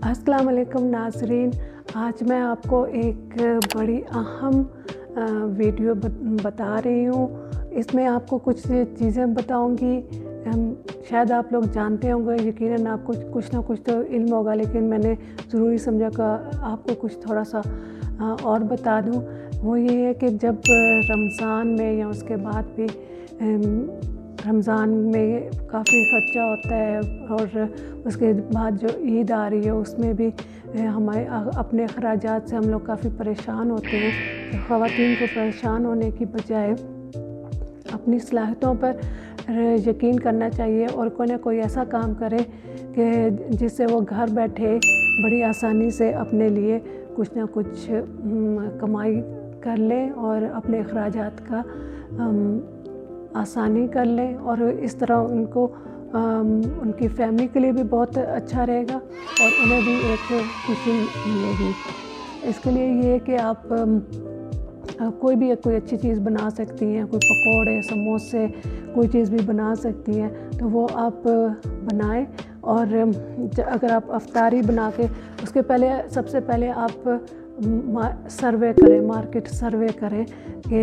अस्सलाम वालेकुम नाज़रीन, आज मैं आपको एक बड़ी अहम वीडियो बता रही हूँ। इसमें आपको कुछ चीज़ें बताऊँगी। शायद आप लोग जानते होंगे, यकीनन आपको कुछ ना कुछ तो इल्म होगा, लेकिन मैंने ज़रूरी समझा कि आपको कुछ थोड़ा सा और बता दूँ। वो ये है कि जब रमज़ान में या उसके बाद भी रमज़ान में काफ़ी ख़र्चा होता है और उसके बाद जो ईद आ रही है उसमें भी हमारे अपने अखराजात से हम लोग काफ़ी परेशान होते हैं। तो ख़वातीन को परेशान होने की बजाय अपनी सलाहियतों पर यकीन करना चाहिए और कोई ना कोई ऐसा काम करे कि जिससे वो घर बैठे बड़ी आसानी से अपने लिए कुछ ना कुछ कमाई कर लें और अपने अखराजात का आसानी कर लें, और इस तरह उनको उनकी फैमिली के लिए भी बहुत अच्छा रहेगा और उन्हें भी एक खुशी मिलेगी। इसके लिए ये है कि आप कोई अच्छी चीज़ बना सकती हैं, कोई पकौड़े, समोसे, कोई चीज़ भी बना सकती हैं, तो वो आप बनाएं। और अगर आप अफ्तारी बना के उसके पहले सबसे पहले आप सर्वे करें, मार्केट सर्वे करें कि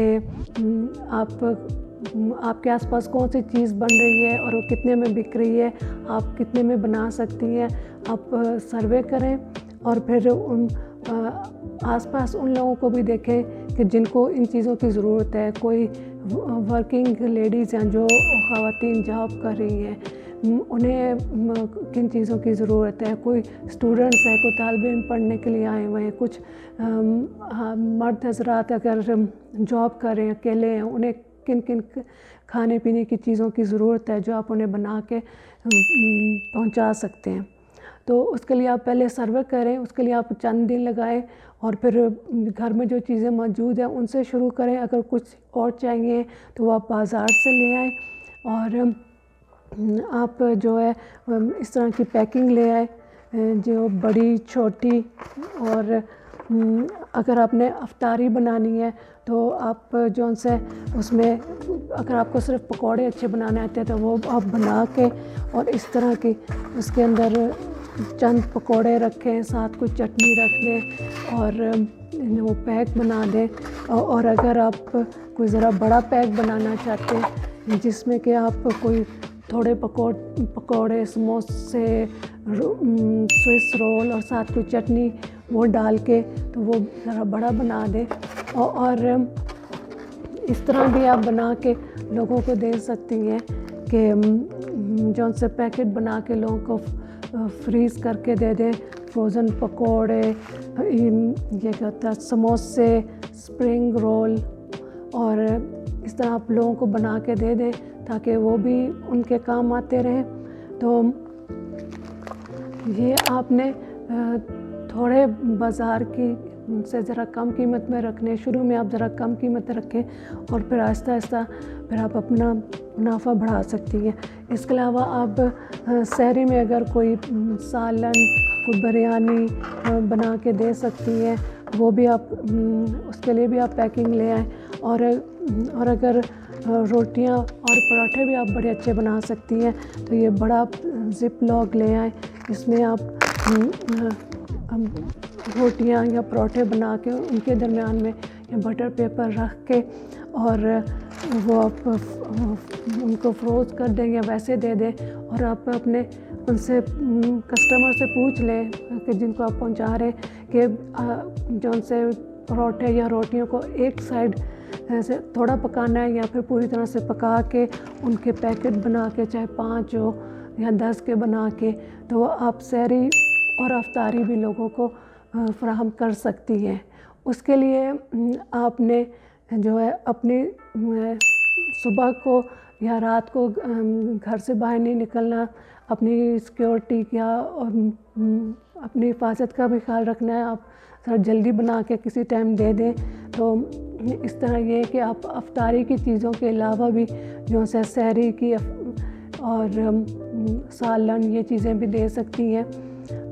आपके आसपास कौन सी चीज़ बन रही है और वो कितने में बिक रही है, आप कितने में बना सकती हैं। आप सर्वे करें और फिर उन आसपास उन लोगों को भी देखें कि जिनको इन चीज़ों की ज़रूरत है। कोई वर्किंग लेडीज़ हैं जो ख़वातीन जॉब कर रही हैं, उन्हें किन चीज़ों की ज़रूरत है। कोई स्टूडेंट्स हैं, कोई तालिब इल्म पढ़ने के लिए आए हुए हैं, कुछ मर्द हज़रात अगर जॉब कर रहे हैं, अकेले हैं, उन्हें किन किन खाने पीने की चीज़ों की ज़रूरत है जो आप उन्हें बना के पहुंचा सकते हैं। तो उसके लिए आप पहले सर्वे करें, उसके लिए आप चंद दिन लगाएं और फिर घर में जो चीज़ें मौजूद हैं उनसे शुरू करें। अगर कुछ और चाहिए तो वो आप बाज़ार से ले आएँ और आप जो है इस तरह की पैकिंग ले आए, जो बड़ी छोटी। और अगर आपने अफ्तारी बनानी है तो आप जो उनसे उसमें अगर आपको सिर्फ पकौड़े अच्छे बनाने आते हैं तो वो आप बना के और इस तरह की उसके अंदर चंद पकौड़े रखें, साथ कुछ चटनी रख दें और वो पैक बना दें। और अगर आप कोई ज़रा बड़ा पैक बनाना चाहते हैं जिसमें कि आप कोई थोड़े पकौड़े, समोसे, स्विस रोल और साथ कोई चटनी वो डाल के तो वो ज़रा बड़ा बना दें। और इस तरह भी आप बना के लोगों को दे सकती हैं कि जो उनसे पैकेट बना के लोगों को फ्रीज़ करके दे दें। फ्रोज़न पकौड़े, ये कहता है समोसे, स्प्रिंग रोल, और इस तरह आप लोगों को बना के दे दें ताकि वो भी उनके काम आते रहें। तो ये आपने थोड़े बाज़ार की से ज़रा कम कीमत में रखने, शुरू में आप ज़रा कम कीमत रखें और फिर आहिस्ता आहिस्ता फिर आप अपना मुनाफा बढ़ा सकती हैं। इसके अलावा आप सहरी में अगर कोई सालन, कोई बिरयानी बना के दे सकती हैं, वो भी आप उसके लिए भी आप पैकिंग ले आएँ। और अगर रोटियां और पराठे भी आप बड़े अच्छे बना सकती हैं तो ये बड़ा ज़िप लॉग ले आएँ। इसमें आप रोटियां या पराठे बना के उनके दरमियान में या बटर पेपर रख के और वो आप उनको फ्रोज़ कर दें या वैसे दे दें। और आप अपने उनसे कस्टमर से पूछ लें कि जिनको आप पहुंचा रहे कि जो उनसे पराठे या रोटियों को एक साइड से थोड़ा पकाना है या फिर पूरी तरह से पका के उनके पैकेट बना के, चाहे 5 हो या 10 के बना के, तो आप सहरी और अफ्तारी भी लोगों को फराहम कर सकती हैं। उसके लिए आपने जो है अपनी सुबह को या रात को घर से बाहर नहीं निकलना, अपनी सिक्योरिटी का अपनी हिफाजत का भी ख्याल रखना है। आप थोड़ा जल्दी बना के किसी टाइम दे दें। तो इस तरह ये है कि आप अफ्तारी की चीज़ों के अलावा भी जो है सहरी की और सालन, ये चीज़ें भी दे सकती हैं।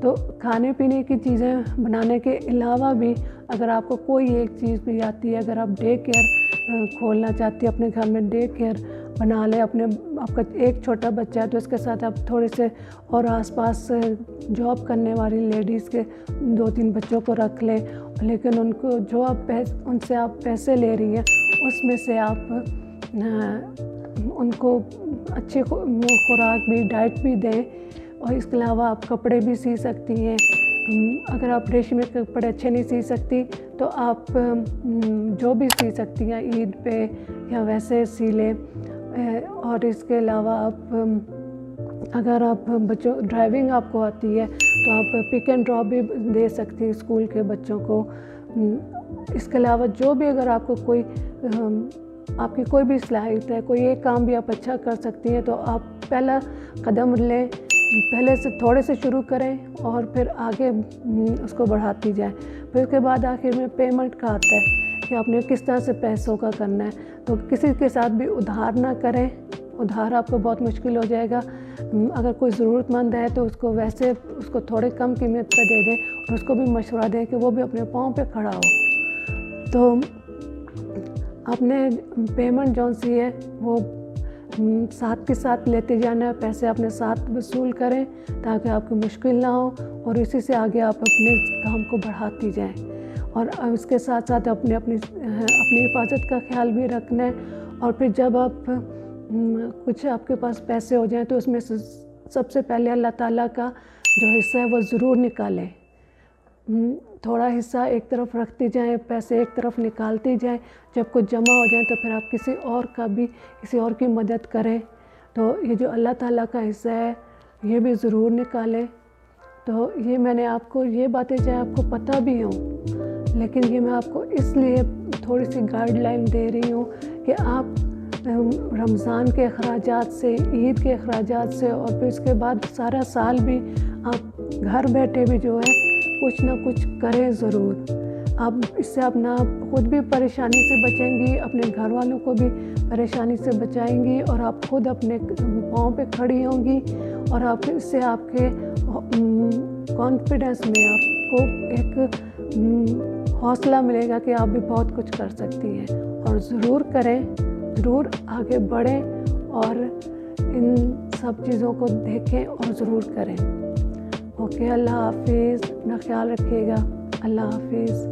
तो खाने पीने की चीज़ें बनाने के अलावा भी अगर आपको कोई एक चीज़ भी आती है, अगर आप डे केयर खोलना चाहती हैं अपने घर में, डे केयर بنا لیں. آپ کا ایک چھوٹا بچہ ہے تو اس کے ساتھ آپ تھوڑے سے اور آس پاس جاب کرنے والی لیڈیز کے 2-3 بچوں کو رکھ لیں, لیکن ان کو جو ان سے آپ پیسے لے رہی ہیں اس میں سے آپ ان کو اچھی خوراک بھی, ڈائٹ بھی دیں. اور اس کے علاوہ آپ کپڑے بھی سی سکتی ہیں. اگر آپ ریشمی کپڑے اچھے نہیں سی سکتی تو آپ جو بھی سی سکتی ہیں عید پہ یا ویسے سی لیں. اور اس کے علاوہ آپ اگر آپ بچوں ڈرائیونگ آپ کو آتی ہے تو آپ پک اینڈ ڈراپ بھی دے سکتی ہیں اسکول کے بچوں کو. اس کے علاوہ جو بھی اگر آپ کو آپ کی کوئی بھی صلاحیت ہے, کوئی ایک کام بھی آپ اچھا کر سکتی ہیں تو آپ پہلا قدم لیں, پہلے سے تھوڑے سے شروع کریں اور پھر آگے اس کو بڑھاتی جائیں. پھر اس کے بعد آخر میں پیمنٹ کا آتا ہے کہ آپ نے کس طرح سے پیسوں کا کرنا ہے. تو کسی کے ساتھ بھی ادھار نہ کریں, ادھار آپ کو بہت مشکل ہو جائے گا. اگر کوئی ضرورت مند ہے تو اس کو تھوڑے کم قیمت پہ دے دیں اور اس کو بھی مشورہ دیں کہ وہ بھی اپنے پاؤں پہ کھڑا ہو. تو آپ نے پیمنٹ جو سی ہے وہ ساتھ کے ساتھ لیتے جانا ہے, پیسے اپنے ساتھ وصول کریں تاکہ آپ کو مشکل نہ ہو, اور اسی سے آگے آپ اپنے کام کو بڑھاتی جائیں. اور اس کے ساتھ ساتھ اپنی حفاظت کا خیال بھی رکھنا ہے. اور پھر جب آپ کچھ آپ کے پاس پیسے ہو جائیں تو اس میں سب سے پہلے اللہ تعالیٰ کا جو حصہ ہے وہ ضرور نکالیں. تھوڑا حصہ ایک طرف رکھتی جائیں, پیسے ایک طرف نکالتی جائیں. جب کچھ جمع ہو جائیں تو پھر آپ کسی اور کی مدد کریں. تو یہ جو اللہ تعالیٰ کا حصہ ہے یہ بھی ضرور نکالیں. تو یہ میں نے آپ کو یہ باتیں چاہے آپ کو پتہ بھی ہوں, لیکن یہ میں آپ کو اس لیے تھوڑی سی گائیڈ لائن دے رہی ہوں کہ آپ رمضان کے اخراجات سے, عید کے اخراجات سے, اور پھر اس کے بعد سارا سال بھی آپ گھر بیٹھے بھی جو ہے کچھ نہ کچھ کریں ضرور. آپ اس سے اپنا خود بھی پریشانی سے بچیں گی, اپنے گھر والوں کو بھی پریشانی سے بچائیں گی, اور آپ خود اپنے پاؤں پہ کھڑی ہوں گی. اور اس سے آپ کے کانفیڈنس میں آپ کو ایک حوصلہ ملے گا کہ آپ بھی بہت کچھ کر سکتی ہیں. اور ضرور کریں, ضرور آگے بڑھیں اور ان سب چیزوں کو دیکھیں اور ضرور کریں. اوکے, اللہ حافظ, اپنا خیال رکھیے گا. اللہ حافظ.